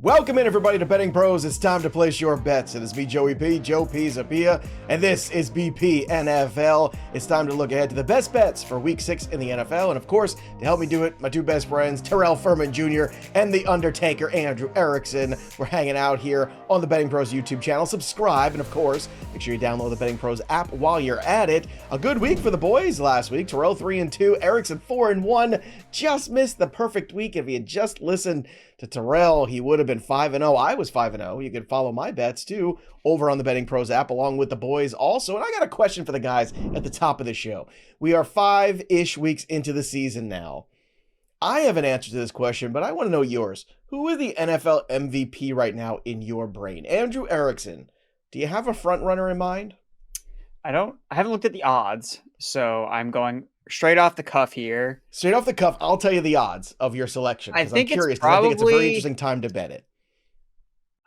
Welcome in, everybody, to Betting Pros. It's time to place your bets. It is me, Joe Pisapia, and this is BP NFL. It's time to look ahead to the best bets for Week 6 in the NFL. And, of course, to help me do it, my two best friends, Terrell Furman Jr. and the Undertaker, Andrew Erickson. We're hanging out here on the Betting Pros YouTube channel. Subscribe, and, of course, make sure you download the Betting Pros app while you're at it. A good week for the boys last week. Terrell 3-2, Erickson 4-1. Just missed the perfect week. If you had just listened to Terrell, he would have been 5-0. I was 5-0. You can follow my bets too over on the Betting Pros app along with the boys also. And I got a question for the guys at the top of the show. We are 5-ish weeks into the season now. I have an answer to this question, but I want to know yours. Who is the NFL MVP right now in your brain? Andrew Erickson, do you have a front runner in mind? I haven't looked at the odds, so I'm going straight off the cuff here. Straight off the cuff, I'll tell you the odds of your selection. I think I'm curious, it's probably, I think it's a very interesting time to bet it.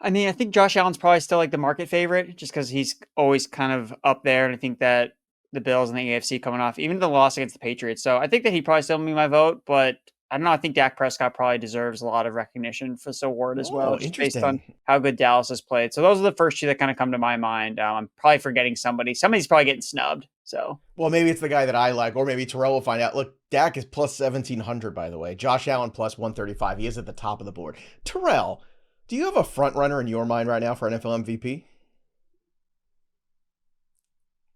I mean, I think Josh Allen's probably still like the market favorite just because he's always kind of up there. And I think that the Bills and the AFC coming off, even the loss against the Patriots. So I think that he probably still be my vote, but I don't know. I think Dak Prescott probably deserves a lot of recognition for this award as well, just based on how good Dallas has played. So those are the first two that kind of come to my mind. I'm probably forgetting somebody. Somebody's probably getting snubbed. So, well, maybe it's the guy that I like, or maybe Terrell will find out. Look, Dak is plus 1,700, by the way. Josh Allen plus 135. He is at the top of the board. Terrell, do you have a front runner in your mind right now for NFL MVP?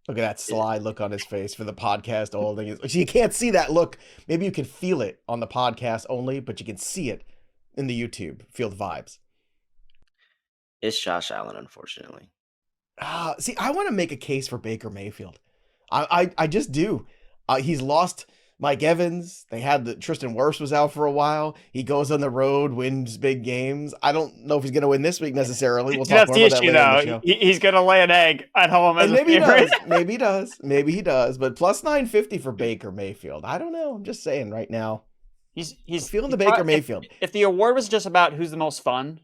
Look at that sly look on his face for the podcast only. So you can't see that look. Maybe you can feel it on the podcast only, but you can see it in the YouTube. Feel the vibes. It's Josh Allen, unfortunately. See, I want to make a case for Baker Mayfield. I just do. He's lost Mike Evans. They had Tristan Wirfs was out for a while. He goes on the road, wins big games. I don't know if he's going to win this week necessarily. We'll talk more about that later in the show. He's going to lay an egg at home. And maybe he does. Maybe he does. Maybe he does. But plus 950 for Baker Mayfield. I don't know. I'm just saying right now. He's feeling the Baker Mayfield. If the award was just about who's the most fun,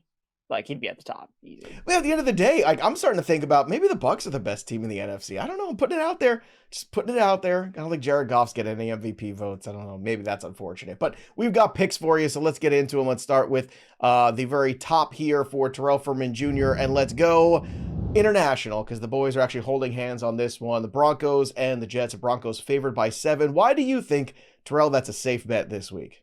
like he'd be at the top. Easy. Well, at the end of the day, I'm starting to think about maybe the Bucs are the best team in the NFC. I don't know. I'm putting it out there. Just putting it out there. I don't think Jared Goff's getting any MVP votes. I don't know. Maybe that's unfortunate. But we've got picks for you, so let's get into them. Let's start with the very top here for Terrell Furman Jr. And let's go international because the boys are actually holding hands on this one. The Broncos and the Jets. The Broncos favored by 7. Why do you think, Terrell, that's a safe bet this week?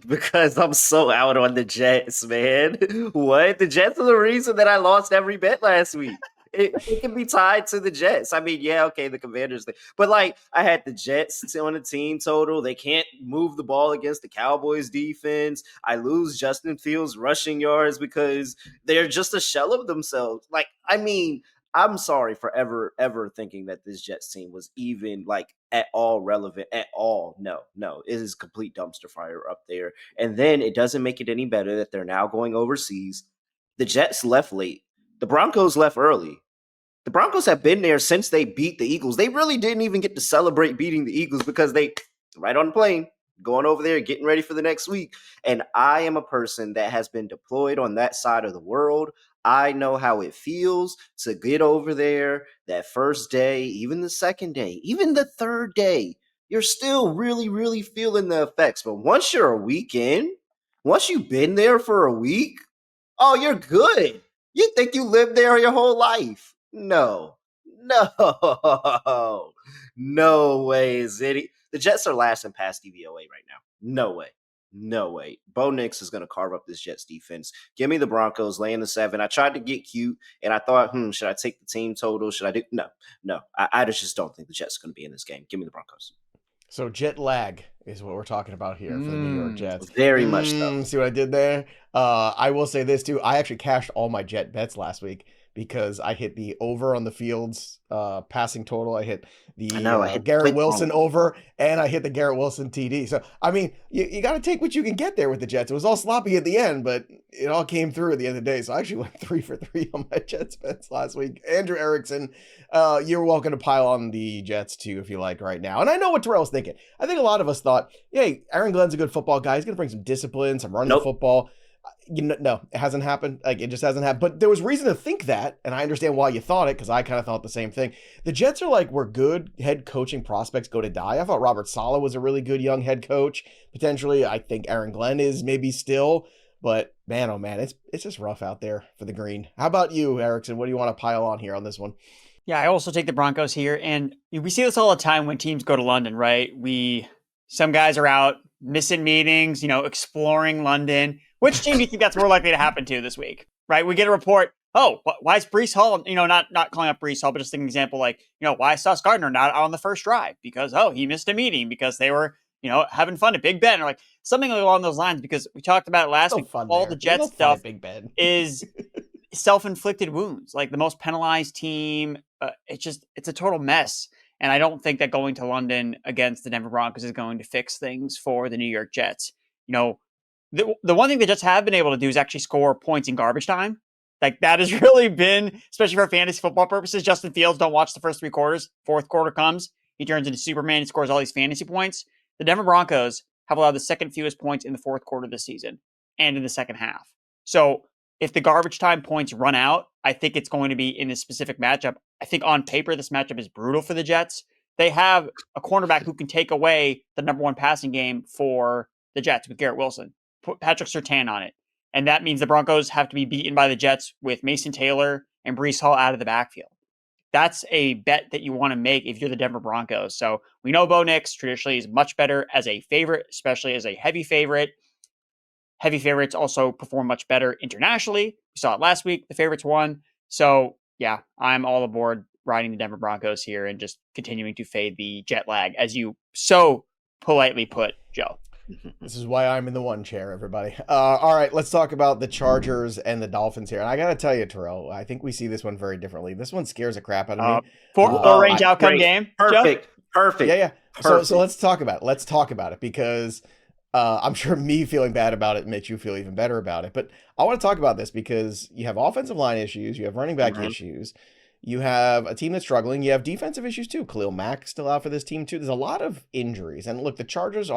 Because I'm so out on the Jets, man. What? The Jets are the reason that I lost every bet last week. It can be tied to the Jets. I mean, yeah, okay, the Commanders. But, like, I had the Jets on the team total. They can't move the ball against the Cowboys defense. I lose Justin Fields rushing yards because they're just a shell of themselves. Like, I mean, I'm sorry for ever thinking that this Jets team was even, like, at all relevant at all. No, it is complete dumpster fire up there. And then it doesn't make it any better that they're now going overseas. The Jets left late. The Broncos left early. The Broncos have been there since they beat the Eagles. They really didn't even get to celebrate beating the Eagles because they right on the plane, going over there, getting ready for the next week. And I am a person that has been deployed on that side of the world. I know how it feels to get over there that first day, even the second day, even the third day. You're still really, really feeling the effects. But once you're a week in, once you've been there for a week, oh, you're good. You think you lived there your whole life. No way is it. The Jets are last in pass DVOA right now. No way. Bo Nix is going to carve up this Jets defense. Give me the Broncos laying the 7. I tried to get cute, and I thought, should I take the team total? Should I do? No. I just don't think the Jets are going to be in this game. Give me the Broncos. So jet lag is what we're talking about here for the New York Jets. Very much so. See what I did there? I will say this, too. I actually cashed all my Jet bets last week because I hit the over on the Fields passing total. I hit the Garrett Wilson over, and I hit the Garrett Wilson TD. So, I mean, you got to take what you can get there with the Jets. It was all sloppy at the end, but it all came through at the end of the day. So I actually went 3 for 3 on my Jets bets last week. Andrew Erickson, you're welcome to pile on the Jets, too, if you like right now. And I know what Terrell's thinking. I think a lot of us thought, hey, Aaron Glenn's a good football guy. He's going to bring some discipline, some running football. No, it hasn't happened. Like, it just hasn't happened. But there was reason to think that, and I understand why you thought it, because I kind of thought the same thing. The Jets are like where good head coaching prospects go to die. I thought Robert Saleh was a really good young head coach. Potentially, I think Aaron Glenn is maybe still. But man, oh man, it's just rough out there for the green. How about you, Erickson? What do you want to pile on here on this one? Yeah, I also take the Broncos here. And we see this all the time when teams go to London, right? Some guys are out missing meetings, exploring London. Which team do you think that's more likely to happen to this week, right? We get a report, why is Breece Hall, not calling up Breece Hall, but just an example like, why is Sauce Gardner not out on the first drive? Because, he missed a meeting because they were, having fun at Big Ben or like something along those lines, because we talked about it last week. All the Jets stuff Big Ben. is self-inflicted wounds, like the most penalized team. It's a total mess. And I don't think that going to London against the Denver Broncos is going to fix things for the New York Jets. The one thing the Jets have been able to do is actually score points in garbage time. Like that has really been, especially for fantasy football purposes. Justin Fields, don't watch the first 3 quarters. Fourth quarter comes, he turns into Superman and scores all these fantasy points. The Denver Broncos have allowed the second fewest points in the fourth quarter this season and in the second half. So if the garbage time points run out, I think it's going to be in this specific matchup. I think on paper, this matchup is brutal for the Jets. They have a cornerback who can take away the number 1 passing game for the Jets with Garrett Wilson. Put Patrick Surtain on it. And that means the Broncos have to be beaten by the Jets with Mason Taylor and Breece Hall out of the backfield. That's a bet that you want to make if you're the Denver Broncos. So we know Bo Nix traditionally is much better as a favorite, especially as a heavy favorite. Heavy favorites also perform much better internationally. We saw it last week. The favorites won. So yeah, I'm all aboard riding the Denver Broncos here and just continuing to fade the jet lag, as you so politely put, Joe. This is why I'm in the one chair, everybody. All right, let's talk about the Chargers and the Dolphins here. And I got to tell you, Terrell, I think we see this one very differently. This one scares the crap out of me. Four range outcome game. Perfect. Joe? Perfect. Yeah. Perfect. So let's talk about it. Let's talk about it because I'm sure me feeling bad about it makes you feel even better about it. But I want to talk about this because you have offensive line issues. You have running back issues. You have a team that's struggling. You have defensive issues too. Khalil Mack still out for this team too. There's a lot of injuries. And look, the Chargers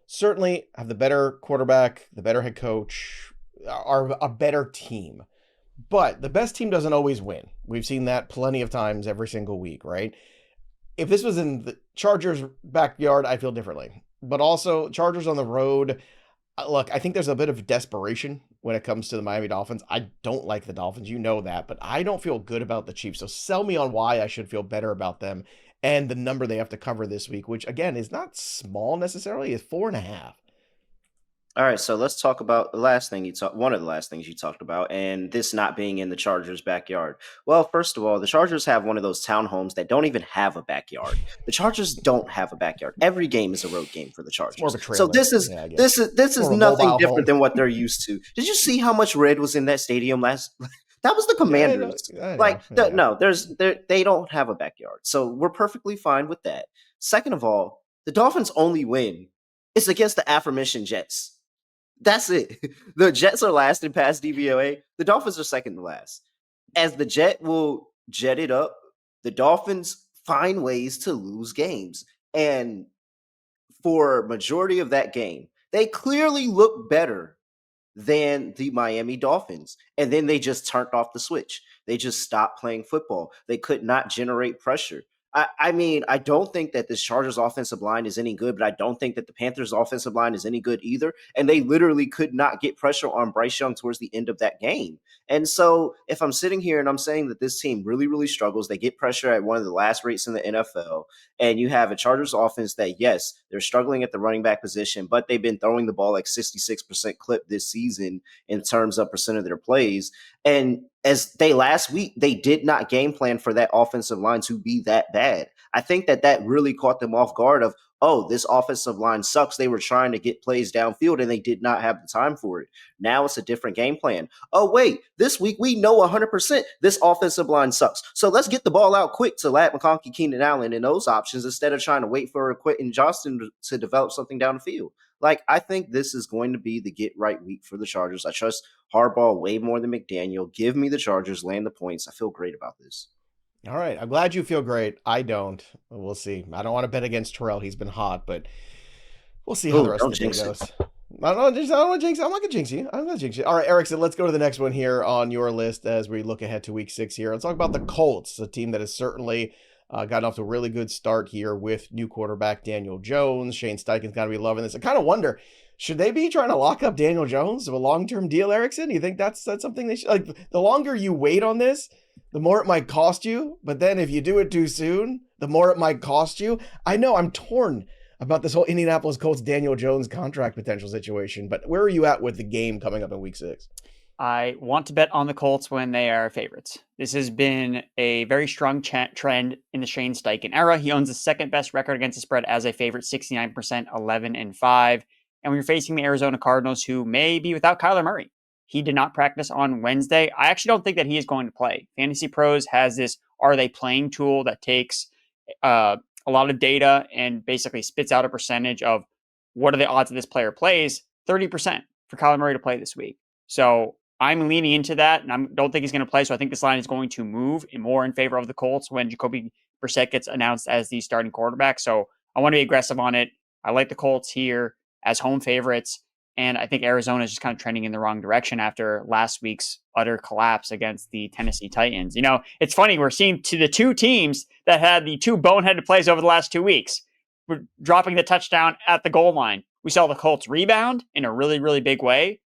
certainly have the better quarterback, the better head coach, are a better team. But the best team doesn't always win. We've seen that plenty of times every single week, right? If this was in the Chargers' backyard, I feel differently. But also, Chargers on the road, look, I think there's a bit of desperation when it comes to the Miami Dolphins. I don't like the Dolphins, you know that, but I don't feel good about the Chiefs. So sell me on why I should feel better about them. And the number they have to cover this week, which again is not small necessarily, is 4.5. All right, so let's talk about one of the last things you talked about, and this not being in the Chargers' backyard. Well, first of all, the Chargers have one of those townhomes that don't even have a backyard. The Chargers don't have a backyard. Every game is a road game for the Chargers. More of a trailer. So this is nothing different than what they're used to. Did you see how much red was in that stadium last? That was the Commanders. They don't have a backyard. So we're perfectly fine with that. Second of all, the Dolphins' only win is against the aforementioned Jets. That's it. The Jets are last in pass DVOA. The Dolphins are second to last. As the Jet will jet it up, the Dolphins find ways to lose games. And for majority of that game, they clearly look better than the Miami Dolphins. And then they just turned off the switch. They just stopped playing football. They could not generate pressure. I mean, I don't think that this Chargers offensive line is any good, but I don't think that the Panthers offensive line is any good either. And they literally could not get pressure on Bryce Young towards the end of that game. And so if I'm sitting here and I'm saying that this team really, really struggles, they get pressure at one of the last rates in the NFL, and you have a Chargers offense that, yes, they're struggling at the running back position, but they've been throwing the ball like 66% clip this season in terms of percent of their plays. And as last week, they did not game plan for that offensive line to be that bad. I think that really caught them off guard of, oh, this offensive line sucks. They were trying to get plays downfield and they did not have the time for it. Now it's a different game plan. Oh, wait, this week we know 100% this offensive line sucks. So let's get the ball out quick to Lat McConkey, Keenan Allen, and those options instead of trying to wait for Quentin Johnston to develop something down the field. Like, I think this is going to be the get right week for the Chargers. I trust Harbaugh way more than McDaniel. Give me the Chargers, land the points. I feel great about this. All right. I'm glad you feel great. I don't. We'll see. I don't want to bet against Terrell. He's been hot, but we'll see how the rest of the day goes. I don't want to jinx. I'm not going to jinx you. I'm not going to jinx you. All right, Erickson, let's go to the next one here on your list as we look ahead to week 6 here. Let's talk about the Colts, a team that has certainly gotten off to a really good start here with new quarterback Daniel Jones. Shane Steichen's got to be loving this. I kind of wonder, should they be trying to lock up Daniel Jones to a long-term deal, Erickson? You think that's something they should, like, the longer you wait on this, the more it might cost you. But then if you do it too soon, the more it might cost you. I know I'm torn about this whole Indianapolis Colts Daniel Jones contract potential situation, but where are you at with the game coming up in week 6? I want to bet on the Colts when they are favorites. This has been a very strong trend in the Shane Steichen era. He owns the second best record against the spread as a favorite, 69%, 11-5. And when you're facing the Arizona Cardinals, who may be without Kyler Murray, he did not practice on Wednesday. I actually don't think that he is going to play. Fantasy Pros has this "Are They Playing" tool that takes a lot of data and basically spits out a percentage of what are the odds that this player plays. 30% for Kyler Murray to play this week. So I'm leaning into that, and I don't think he's going to play. So I think this line is going to move more in favor of the Colts when Jacoby Brissett gets announced as the starting quarterback. So I want to be aggressive on it. I like the Colts here as home favorites, and I think Arizona is just kind of trending in the wrong direction after last week's utter collapse against the Tennessee Titans. You know, it's funny. We're seeing to the two teams that had the two boneheaded plays over the last 2 weeks. We're dropping the touchdown at the goal line. We saw the Colts rebound in a really, really big way.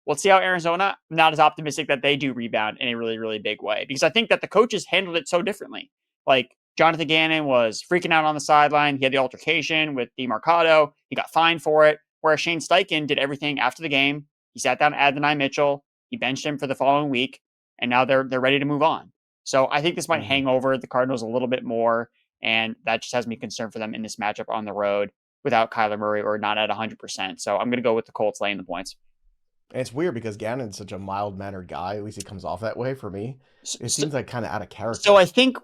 Let's see how Arizona, I'm not as optimistic that they do rebound in a really, really big way, because I think that the coaches handled it so differently. Like Jonathan Gannon was freaking out on the sideline. He had the altercation with DeMarcado. He got fined for it. Whereas Shane Steichen did everything after the game. He sat down Adonai Mitchell. He benched him for the following week, and now they're ready to move on. So I think this might hang over the Cardinals a little bit more, and that just has me concerned for them in this matchup on the road without Kyler Murray or not at 100%. So I'm going to go with the Colts laying the points. And it's weird because Gannon's such a mild-mannered guy. At least he comes off that way for me. It seems like kind of out of character. So I think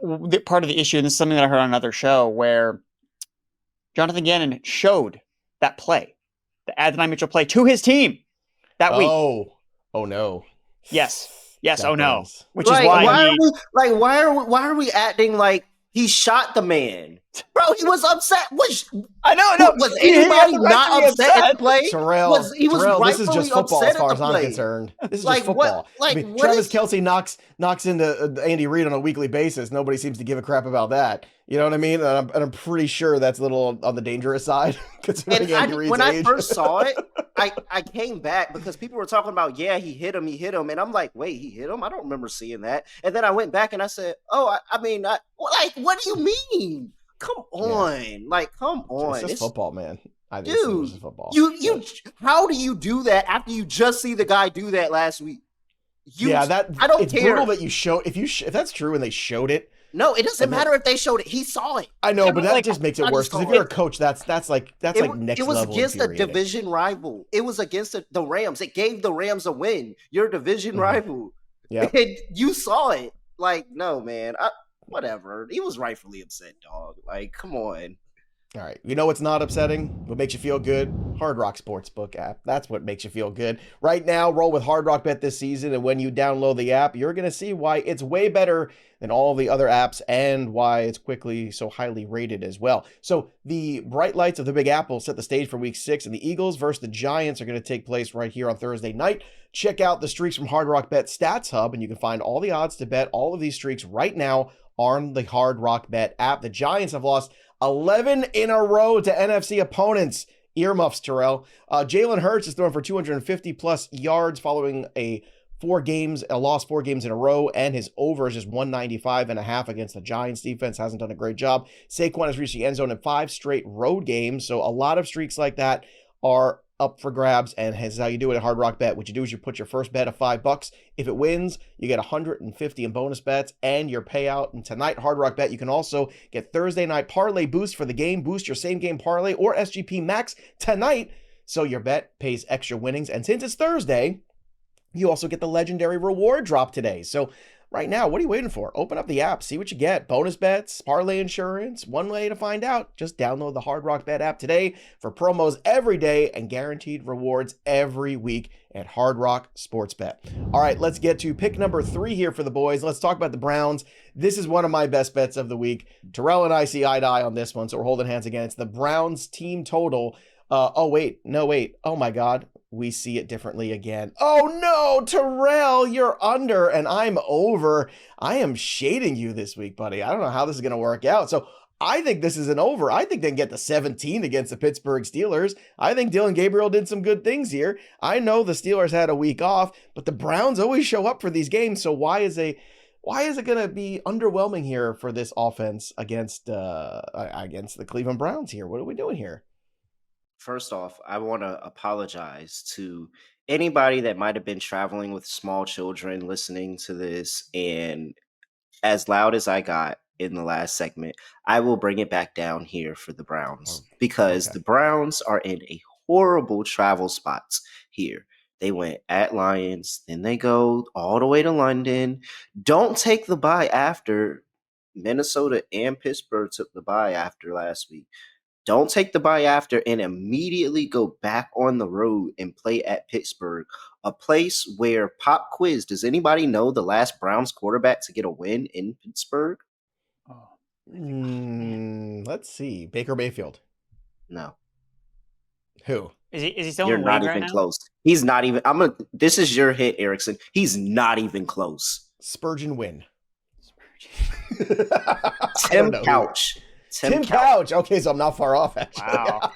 part of the issue, and this is something that I heard on another show, where Jonathan Gannon showed that play, the Adonai Mitchell play, to his team that week. Oh no. Yes. That Oh no. burns. Which is why why are we acting like he shot the man? Bro, he was upset. I know. Was anybody not upset at the play? Terrell, this is just football as far as I'm concerned. This is just football. Travis Kelce knocks into Andy Reid on a weekly basis. Nobody seems to give a crap about that. You know what I mean? And I'm pretty sure that's a little on the dangerous side. When I first saw it, I came back because people were talking about, he hit him. And I'm like, wait, he hit him? I don't remember seeing that. And then I went back and I said, what do you mean? Come on. Come on. It's just football, man. I think dude, it's just football. How do you do that after you just see the guy do that last week? I don't it's care. Brutal that you show if that's true and they showed it. No, it doesn't matter if they showed it. He saw it. I know, but that just makes it worse. Because if you're a coach, that's like next level. It was against a division rival. It was against the Rams. It gave the Rams a win. You're a division rival. Yeah, and you saw it. No, man. Whatever. He was rightfully upset, dog. Come on. All right. You know what's not upsetting? What makes you feel good? Hard Rock Sportsbook app. That's what makes you feel good. Right now, roll with Hard Rock Bet this season, and when you download the app, you're going to see why it's way better than all the other apps and why it's quickly so highly rated as well. So the bright lights of the Big Apple set the stage for Week 6, and the Eagles versus the Giants are going to take place right here on Thursday night. Check out the streaks from Hard Rock Bet Stats Hub, and you can find all the odds to bet all of these streaks right now on the Hard Rock Bet app. The Giants have lost 11 in a row to NFC opponents. Earmuffs, Terrell. Jalen Hurts is throwing for 250 plus yards following a lost 4 games in a row, and his over is just 195.5 against the Giants defense. Hasn't done a great job. Saquon has reached the end zone in 5 straight road games, so a lot of streaks like that are up for grabs, and this is how you do it at Hard Rock Bet. What you do is you put your first bet of $5. If it wins, you get 150 in bonus bets and your payout. And tonight, Hard Rock Bet, you can also get Thursday night parlay boost for the game. Boost your same game parlay or SGP Max tonight, so your bet pays extra winnings. And since it's Thursday, you also get the legendary reward drop today. So right now, what are you waiting for? Open up the app, see what you get. Bonus bets, parlay insurance. One way to find out, just download the Hard Rock Bet app today for promos every day and guaranteed rewards every week at Hard Rock Sports Bet. All right, let's get to pick number 3 here for the boys. Let's talk about the Browns. This is one of my best bets of the week. Terrell and I see eye to eye on this one, so we're holding hands again. It's the Browns team total. Oh my God. We see it differently again. Oh no, Terrell, you're under and I'm over. I am shading you this week, buddy. I don't know how this is going to work out. So I think this is an over. I think they can get to 17 against the Pittsburgh Steelers. I think Dylan Gabriel did some good things here. I know the Steelers had a week off, but the Browns always show up for these games. So why is it going to be underwhelming here for this offense against the Cleveland Browns here? What are we doing here? First off, I want to apologize to anybody that might have been traveling with small children listening to this, and as loud as I got in the last segment, I will bring it back down here for the Browns because the Browns are in a horrible travel spots here. They went at Lions, then they go all the way to London. Don't take the bye after. Minnesota and Pittsburgh took the bye after last week. Don't take the bye after and immediately go back on the road and play at Pittsburgh, a place where, pop quiz, does anybody know the last Browns quarterback to get a win in Pittsburgh? Let's see. Baker Mayfield. No. Who? Is he still You're in the not league even right now? close. He's not even. This is your hit, Erickson. He's not even close. Spurgeon Wynn. Tim Couch. Tim Couch. Okay, so I'm not far off, actually. Wow.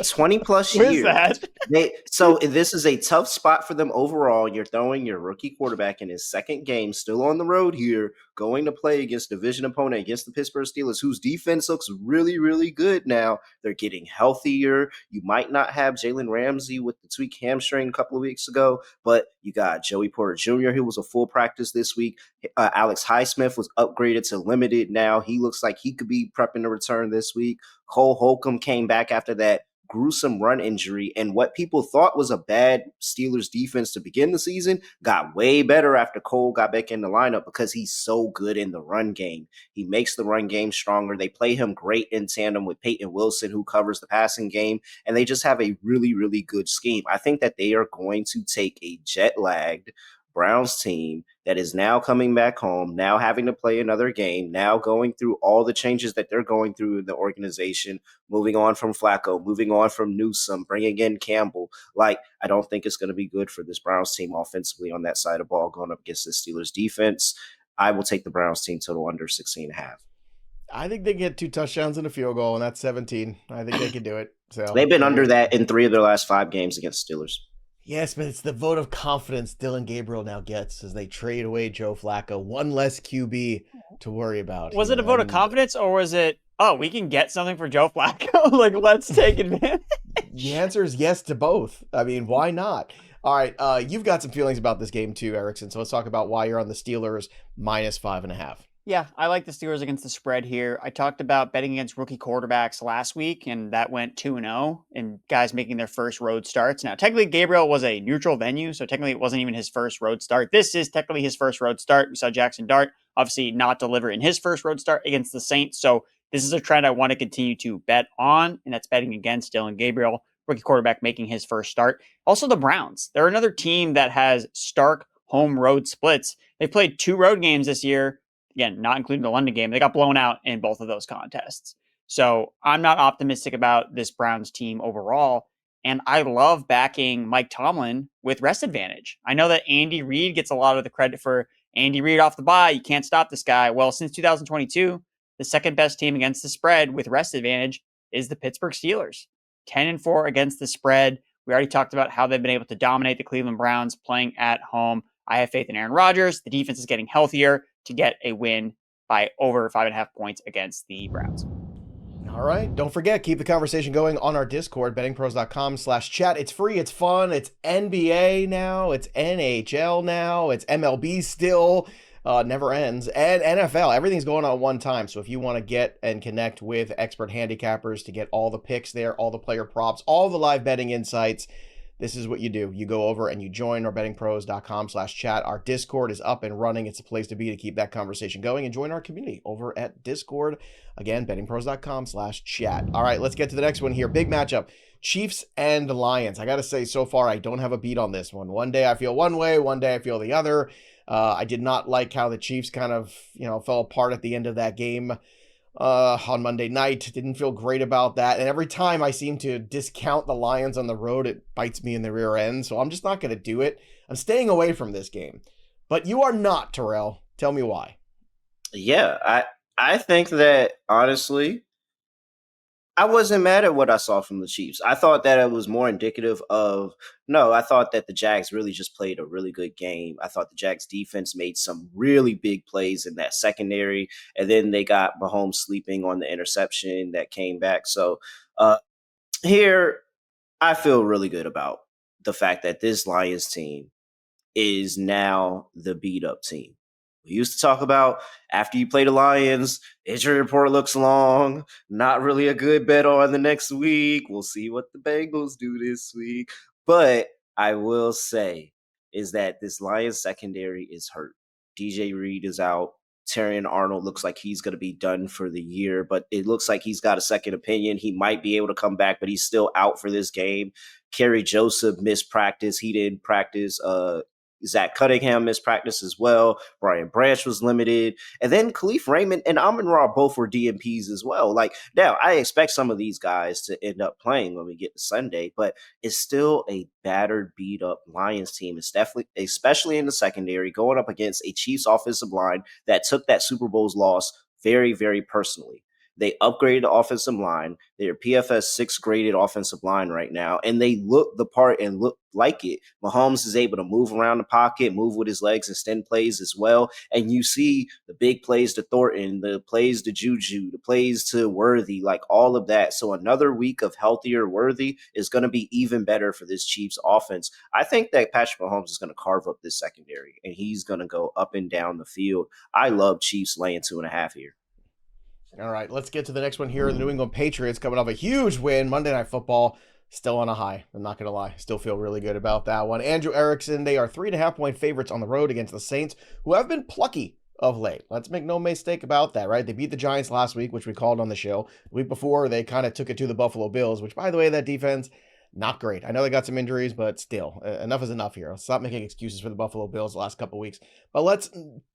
20 plus Where's years. that? So this is a tough spot for them overall. You're throwing your rookie quarterback in his second game, still on the road here, going to play against division opponent, against the Pittsburgh Steelers, whose defense looks really, really good now. They're getting healthier. You might not have Jalen Ramsey with the tweaked hamstring a couple of weeks ago, but you got Joey Porter Jr., who was a full practice this week. Alex Highsmith was upgraded to limited now. He looks like he could be prepping to return this week. Cole Holcomb came back after that gruesome run injury, and what people thought was a bad Steelers defense to begin the season got way better after Cole got back in the lineup because he's so good in the run game. He makes the run game stronger. They play him great in tandem with Peyton Wilson, who covers the passing game, and they just have a really, really good scheme. I think that they are going to take a jet-lagged Browns team that is now coming back home, now having to play another game, now going through all the changes that they're going through in the organization, moving on from Flacco, moving on from Newsome, bringing in Campbell. I don't think it's going to be good for this Browns team offensively on that side of ball going up against the Steelers defense. I will take the Browns team total under 16.5. I think they get 2 touchdowns and a field goal, and that's 17. I think they can do it. So they've been under that in 3 of their last 5 games against Steelers. Yes, but it's the vote of confidence Dylan Gabriel now gets as they trade away Joe Flacco. One less QB to worry about. Was it a vote of confidence, or was it, we can get something for Joe Flacco? Let's take advantage? The answer is yes to both. I mean, why not? All right, you've got some feelings about this game too, Erickson. So let's talk about why you're on the Steelers minus 5.5. Yeah, I like the Steelers against the spread here. I talked about betting against rookie quarterbacks last week, and that went 2-0, and guys making their first road starts. Now, technically, Gabriel was a neutral venue, so technically it wasn't even his first road start. This is technically his first road start. We saw Jackson Dart obviously not deliver in his first road start against the Saints, so this is a trend I want to continue to bet on, and that's betting against Dylan Gabriel, rookie quarterback making his first start. Also, the Browns. They're another team that has stark home-road splits. They played 2 road games this year. Again, not including the London game. They got blown out in both of those contests. So I'm not optimistic about this Browns team overall. And I love backing Mike Tomlin with rest advantage. I know that Andy Reid gets a lot of the credit for Andy Reid off the bye. You can't stop this guy. Well, since 2022, the second best team against the spread with rest advantage is the Pittsburgh Steelers. 10-4 against the spread. We already talked about how they've been able to dominate the Cleveland Browns playing at home. I have faith in Aaron Rodgers. The defense is getting healthier to get a win by over 5.5 points against the Browns. All right. Don't forget, keep the conversation going on our Discord, bettingpros.com/chat. It's free. It's fun. It's NBA now. It's NHL now. It's MLB still. Never ends. And NFL. Everything's going on at one time. So if you want to get and connect with expert handicappers to get all the picks there, all the player props, all the live betting insights, this is what you do. You go over and you join our bettingpros.com/chat. Our Discord is up and running. It's a place to be to keep that conversation going and join our community over at Discord. Again, bettingpros.com/chat. All right, let's get to the next one here. Big matchup. Chiefs and Lions. I got to say, so far, I don't have a beat on this one. One day I feel one way, one day I feel the other. I did not like how the Chiefs kind of, fell apart at the end of that game on Monday night. Didn't feel great about that. And every time I seem to discount the Lions on the road, it bites me in the rear end. So I'm just not going to do it. I'm staying away from this game. But you are not, Terrell. Tell me why. Yeah, I think that honestly, I wasn't mad at what I saw from the Chiefs. I thought that it was more indicative of no, I thought that the Jags really just played a really good game. I thought the Jags defense made some really big plays in that secondary, and then they got Mahomes sleeping on the interception that came back. So uh, here, I feel really good about the fact that this Lions team is now the beat up team. We used to talk about after you play the Lions, injury report looks long, not really a good bet on the next week. We'll see what the Bengals do this week. But I will say is that this Lions secondary is hurt. DJ Reed is out. Terrion Arnold looks like he's going to be done for the year, but it looks like he's got a second opinion. He might be able to come back, but he's still out for this game. Kerry Joseph missed practice. He didn't practice. Zach Cunningham missed practice as well. Brian Branch was limited. And then Khalif Raymond and Amon Ra both were DMPs as well. Like, now, I expect some of these guys to end up playing when we get to Sunday, but it's still a battered, beat up Lions team. It's definitely, especially in the secondary, going up against a Chiefs offensive line that took that Super Bowl's loss very, very personally. They upgraded the offensive line. They're PFS 6 graded offensive line right now, and they look the part and look like it. Mahomes is able to move around the pocket, move with his legs, extend plays as well. And you see the big plays to Thornton, the plays to Juju, the plays to Worthy, like all of that. So another week of healthier Worthy is going to be even better for this Chiefs offense. I think that Patrick Mahomes is going to carve up this secondary, and he's going to go up and down the field. I love Chiefs laying 2.5 here. All right, let's get to the next one here. The New England Patriots coming off a huge win, Monday Night Football. Still on a high. I'm not going to lie. Still feel really good about that one. Andrew Erickson, they are 3.5-point favorites on the road against the Saints, who have been plucky of late. Let's make no mistake about that, right? They beat the Giants last week, which we called on the show. The week before, they kind of took it to the Buffalo Bills, which, by the way, that defense, not great. I know they got some injuries, but still, enough is enough here. Stop making excuses for the Buffalo Bills the last couple of weeks. But let's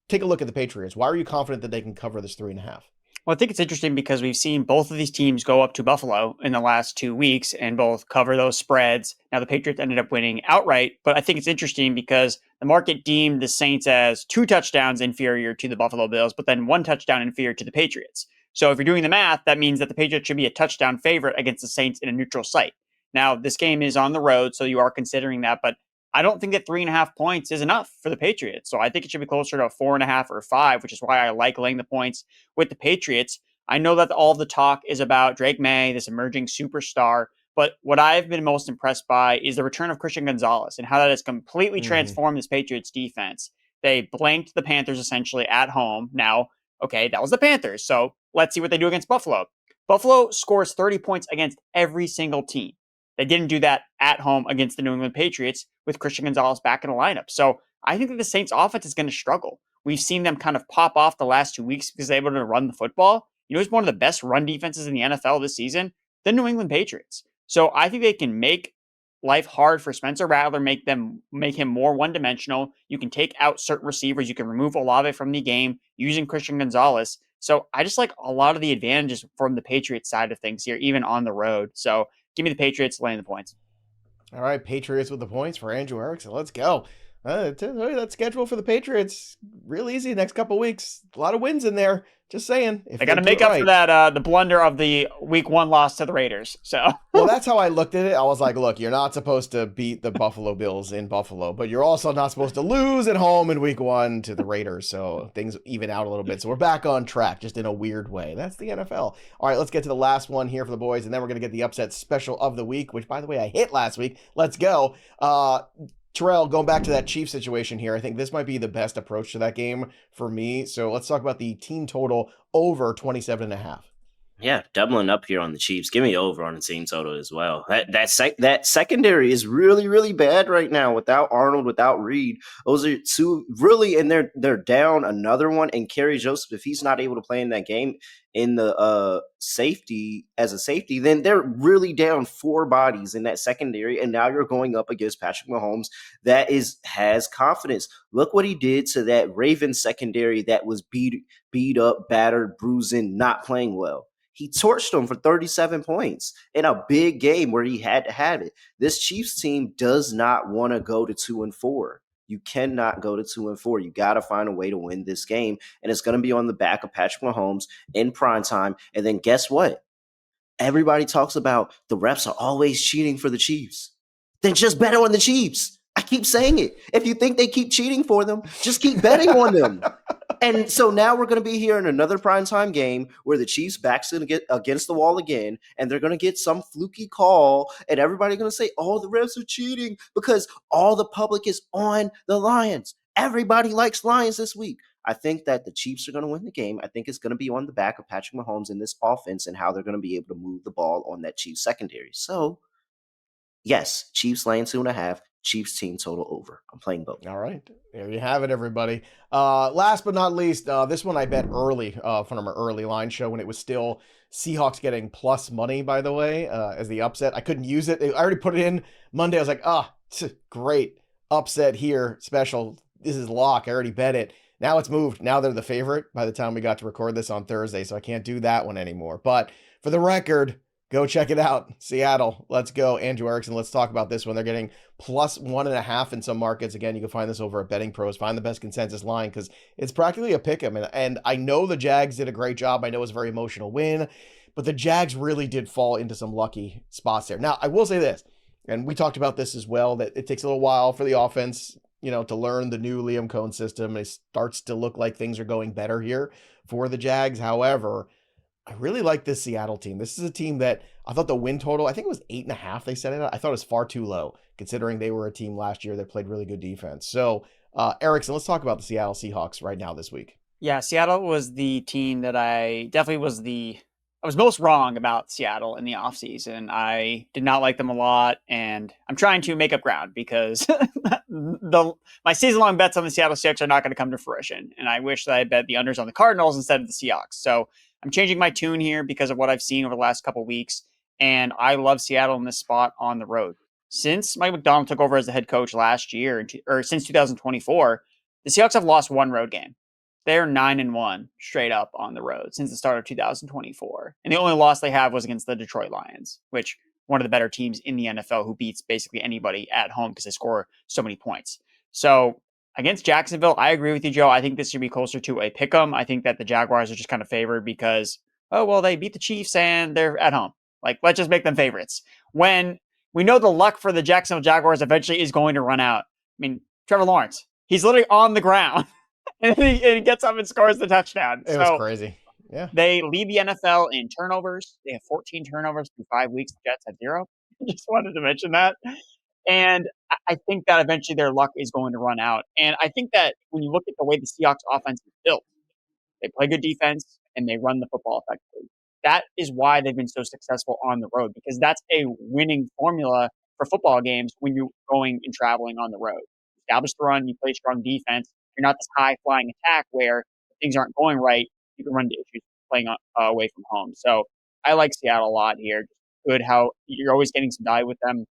take a look at the Patriots. Why are you confident that they can cover this 3.5? Well, I think it's interesting because we've seen both of these teams go up to Buffalo in the last 2 weeks and both cover those spreads. Now, the Patriots ended up winning outright, but I think it's interesting because the market deemed the Saints as 2 touchdowns inferior to the Buffalo Bills, but then 1 touchdown inferior to the Patriots. So if you're doing the math, that means that the Patriots should be a touchdown favorite against the Saints in a neutral site. Now, this game is on the road, so you are considering that, but I don't think that 3.5 points is enough for the Patriots. So I think it should be closer to 4.5 or 5, which is why I like laying the points with the Patriots. I know that all the talk is about Drake May, this emerging superstar, but what I've been most impressed by is the return of Christian Gonzalez and how that has completely transformed this Patriots defense. They blanked the Panthers essentially at home. Now, okay, that was the Panthers. So let's see what they do against Buffalo. Buffalo scores 30 points against every single team. They didn't do that at home against the New England Patriots with Christian Gonzalez back in the lineup. So I think that the Saints offense is going to struggle. We've seen them kind of pop off the last 2 weeks because they're able to run the football. You know who's one of the best run defenses in the NFL this season? The New England Patriots. So I think they can make life hard for Spencer Rattler, make him more one-dimensional. You can take out certain receivers. You can remove Olave from the game using Christian Gonzalez. So I just like a lot of the advantages from the Patriots side of things here, even on the road. So give me the Patriots laying the points. All right, Patriots with the points for Andrew Erickson. Let's go. That schedule for the Patriots, real easy next couple weeks. A lot of wins in there. Just saying. They got to make up for that, the blunder of the week 1 loss to the Raiders. So, well, that's how I looked at it. I was like, look, you're not supposed to beat the Buffalo Bills in Buffalo, but you're also not supposed to lose at home in week 1 to the Raiders. So things even out a little bit. So we're back on track, just in a weird way. That's the NFL. All right, let's get to the last one here for the boys, and then we're going to get the upset special of the week, which, by the way, I hit last week. Let's go. Terrell, going back to that Chiefs situation here, I think this might be the best approach to that game for me. So let's talk about the team total over 27.5. Yeah, doubling up here on the Chiefs. Give me over on the team total as well. That secondary is really, really bad right now without Arnold, without Reed. Those are 2 really, and they're down another one. And Kerry Joseph, if he's not able to play in that game in the safety, then they're really down 4 bodies in that secondary. And now you're going up against Patrick Mahomes that has confidence. Look what he did to that Ravens secondary that was beat up, battered, bruising, not playing well. He torched them for 37 points in a big game where he had to have it. This Chiefs team does not want to go to 2-4. You cannot go to 2-4. You got to find a way to win this game. And it's going to be on the back of Patrick Mahomes in prime time. And then guess what? Everybody talks about the refs are always cheating for the Chiefs. Then just bet on the Chiefs. I keep saying it. If you think they keep cheating for them, just keep betting on them. And so now we're going to be here in another primetime game where the Chiefs backs going to get against the wall again, and they're going to get some fluky call, and everybody's going to say, oh, the refs are cheating because all the public is on the Lions. Everybody likes Lions this week. I think that the Chiefs are going to win the game. I think it's going to be on the back of Patrick Mahomes in this offense and how they're going to be able to move the ball on that Chiefs secondary. So, yes, Chiefs laying 2.5. Chiefs team total over. I'm playing both. All right. There you have it, everybody. Last but not least, this one I bet early from our early line show when it was still Seahawks getting plus money, by the way, as the upset. I couldn't use it. I already put it in Monday. I was like, great. Upset here. Special. This is lock. I already bet it. Now it's moved. Now they're the favorite by the time we got to record this on Thursday, so I can't do that one anymore. But for the record, go check it out. Seattle, let's go. Andrew Erickson, let's talk about this one. They're getting plus 1.5 in some markets. Again, you can find this over at BettingPros. Find the best consensus line because it's practically a pick 'em. And I know the Jags did a great job. I know it was a very emotional win, but the Jags really did fall into some lucky spots there. Now, I will say this, and we talked about this as well, that it takes a little while for the offense, to learn the new Liam Cohen system. It starts to look like things are going better here for the Jags. However, I really like this Seattle team. This is a team that I thought the win total, I think it was 8.5 they set it at. I thought it was far too low considering they were a team last year that played really good defense. So, Erickson, let's talk about the Seattle Seahawks right now this week. Yeah, Seattle was the team that I was most wrong about Seattle in the offseason. I did not like them a lot, and I'm trying to make up ground because my season-long bets on the Seattle Seahawks are not going to come to fruition, and I wish that I bet the unders on the Cardinals instead of the Seahawks. So I'm changing my tune here because of what I've seen over the last couple of weeks, and I love Seattle in this spot on the road. Since Mike Macdonald took over as the head coach last year, or since 2024, the Seahawks have lost one road game. They're 9-1 straight up on the road since the start of 2024. And the only loss they have was against the Detroit Lions, which one of the better teams in the NFL who beats basically anybody at home because they score so many points. So against Jacksonville, I agree with you, Joe. I think this should be closer to a pick 'em. I think that the Jaguars are just kind of favored because, they beat the Chiefs and they're at home. Like, let's just make them favorites. When we know the luck for the Jacksonville Jaguars eventually is going to run out. I mean, Trevor Lawrence, he's literally on the ground. And he gets up and scores the touchdown. It was crazy. Yeah. They lead the NFL in turnovers. They have 14 turnovers through 5 weeks. The Jets have 0. Just wanted to mention that. And I think that eventually their luck is going to run out. And I think that when you look at the way the Seahawks offense is built, they play good defense and they run the football effectively. That is why they've been so successful on the road, because that's a winning formula for football games when you're going and traveling on the road. Establish the run, you play strong defense. You're not this high-flying attack where if things aren't going right, you can run into issues playing away from home. So I like Seattle a lot here. Good how you're always getting some value with them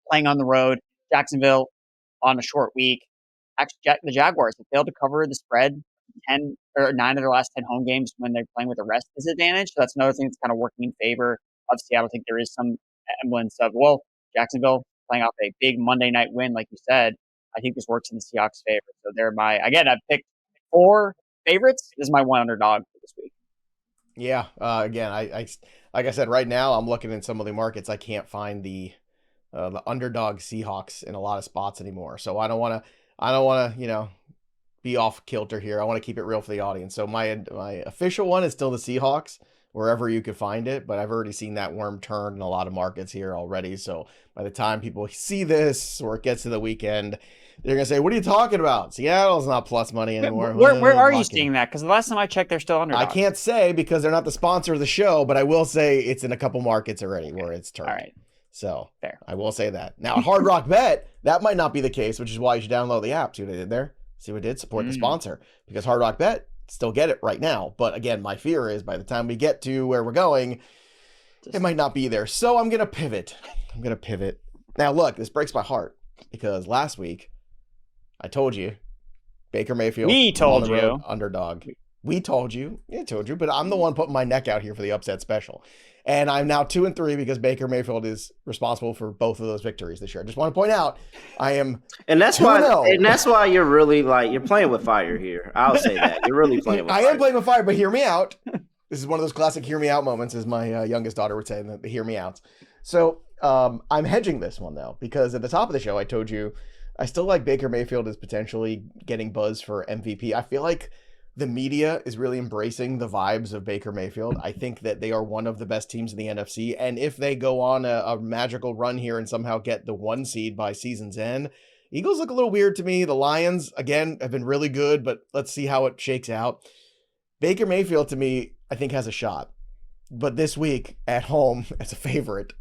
playing on the road. Jacksonville on a short week. Actually, the Jaguars have failed to cover the spread 9 of their last 10 home games when they're playing with a rest disadvantage. So that's another thing that's kind of working in favor of Seattle. I think there is some semblance of, Jacksonville playing off a big Monday night win, like you said. I think this works in the Seahawks' favor. So I've picked 4 favorites. This is my one underdog for this week. Yeah. Again, I like I said, right now I'm looking in some of the markets. I can't find the underdog Seahawks in a lot of spots anymore. So I don't want to, be off kilter here. I want to keep it real for the audience. So my official one is still the Seahawks, wherever you could find it, but I've already seen that worm turn in a lot of markets here already. So by the time people see this or it gets to the weekend, they're going to say, what are you talking about? Seattle's not plus money anymore. Where are you seeing that? Because the last time I checked, they're still underdog. I can't say because they're not the sponsor of the show, but I will say it's in a couple markets already where it's turned. All right. So fair. I will say that. Now, Hard Rock Bet, that might not be the case, which is why you should download the app. See what I did there? See what I did? Support the sponsor. Because Hard Rock Bet, still get it right now. But again, my fear is by the time we get to where we're going, it might not be there. So I'm going to pivot. Now, look, this breaks my heart because last week I told you Baker Mayfield we told you underdog. We told you. I told you, but I'm the one putting my neck out here for the upset special. And I'm now 2-3 because Baker Mayfield is responsible for both of those victories this year. I just want to point out I am and that's 2-0. why you're really like you're playing with fire here. I'll say that. You're really playing with I fire. am playing with fire, but hear me out. This is one of those classic hear me out moments, as my youngest daughter would say, the hear me outs. So I'm hedging this one though, because at the top of the show I told you I still like Baker Mayfield is potentially getting buzz for MVP. I feel like the media is really embracing the vibes of Baker Mayfield. I think that they are one of the best teams in the NFC. And if they go on a magical run here and somehow get the 1 seed by season's end, Eagles look a little weird to me. The Lions, again, have been really good, but let's see how it shakes out. Baker Mayfield, to me, I think has a shot. But this week at home as a favorite,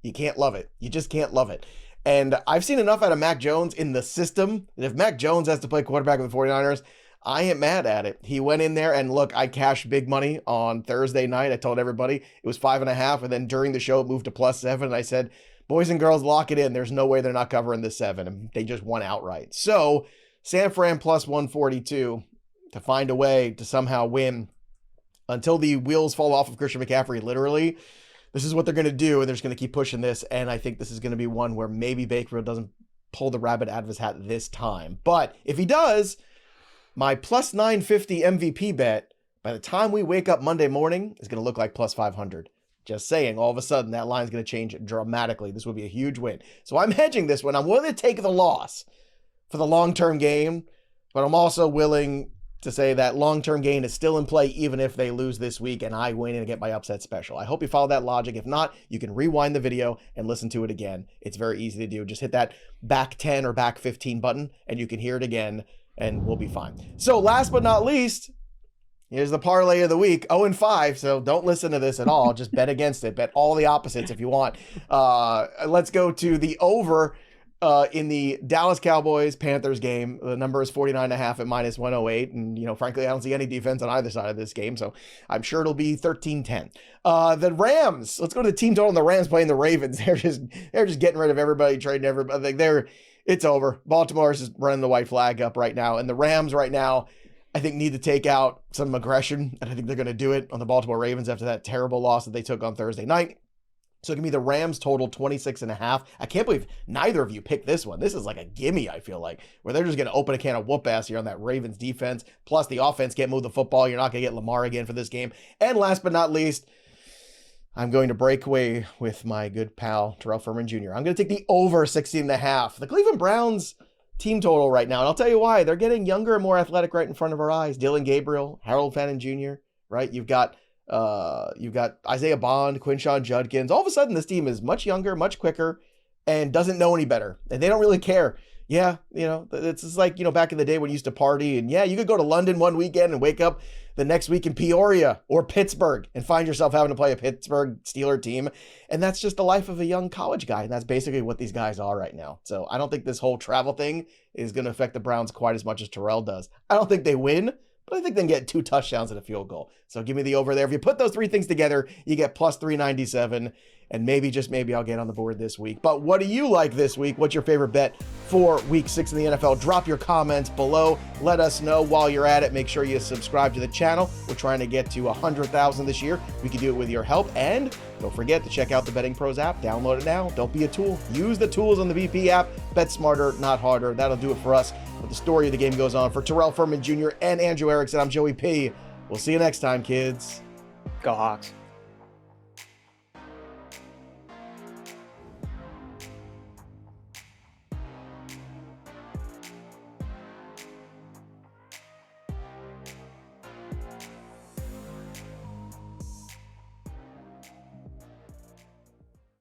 you can't love it. You just can't love it. And I've seen enough out of Mac Jones in the system that if Mac Jones has to play quarterback with the 49ers, I ain't mad at it. He went in there and look, I cashed big money on Thursday night. I told everybody it was 5.5. And then during the show, it moved to +7. And I said, boys and girls, lock it in. There's no way they're not covering the 7. And they just won outright. So San Fran +142 to find a way to somehow win until the wheels fall off of Christian McCaffrey. Literally, this is what they're going to do. And they're just going to keep pushing this. And I think this is going to be one where maybe Baker doesn't pull the rabbit out of his hat this time. But if he does, my +950 MVP bet, by the time we wake up Monday morning, is going to look like +500. Just saying, all of a sudden, that line's going to change dramatically. This would be a huge win. So I'm hedging this one. I'm willing to take the loss for the long-term game, but I'm also willing to say that long-term gain is still in play even if they lose this week and I win and get my upset special. I hope you follow that logic. If not, you can rewind the video and listen to it again. It's very easy to do. Just hit that back 10 or back 15 button and you can hear it again. And we'll be fine. So last but not least, here's the parlay of the week, 0-5. So don't listen to this at all. Just bet against it. Bet all the opposites if you want. Let's go to the over in the Dallas Cowboys-Panthers game. The number is 49.5 at -108. And, frankly, I don't see any defense on either side of this game. So I'm sure it'll be 13-10. The Rams, let's go to the team total. And the Rams playing the Ravens. They're just getting rid of everybody, trading everybody. It's over. Baltimore is just running the white flag up right now. And the Rams right now, I think, need to take out some aggression. And I think they're going to do it on the Baltimore Ravens after that terrible loss that they took on Thursday night. So give me the Rams total 26.5. I can't believe neither of you picked this one. This is like a gimme, I feel like, where they're just going to open a can of whoop ass here on that Ravens defense. Plus the offense can't move the football. You're not going to get Lamar again for this game. And last but not least, I'm going to break away with my good pal, Terrell Furman Jr. I'm going to take the over 16.5. The Cleveland Browns team total right now. And I'll tell you why. They're getting younger and more athletic right in front of our eyes. Dylan Gabriel, Harold Fannin Jr., right? You've got Isaiah Bond, Quinshon Judkins. All of a sudden, this team is much younger, much quicker, and doesn't know any better. And they don't really care. Yeah, it's just like, back in the day when you used to party. And yeah, you could go to London one weekend and wake up the next week in Peoria or Pittsburgh and find yourself having to play a Pittsburgh Steeler team. And that's just the life of a young college guy. And that's basically what these guys are right now. So I don't think this whole travel thing is going to affect the Browns quite as much as Terrell does. I don't think they win, but I think they can get 2 touchdowns and a field goal. So give me the over there. If you put those 3 things together, you get +397. And maybe, just maybe, I'll get on the board this week. But what do you like this week? What's your favorite bet for week 6 in the NFL? Drop your comments below. Let us know while you're at it. Make sure you subscribe to the channel. We're trying to get to 100,000 this year. We can do it with your help. And don't forget to check out the BettingPros app. Download it now. Don't be a tool. Use the tools on the BP app. Bet smarter, not harder. That'll do it for us. But the story of the game goes on. For Terrell Furman Jr. and Andrew Erickson, I'm Joey P. We'll see you next time, kids. Go Hawks.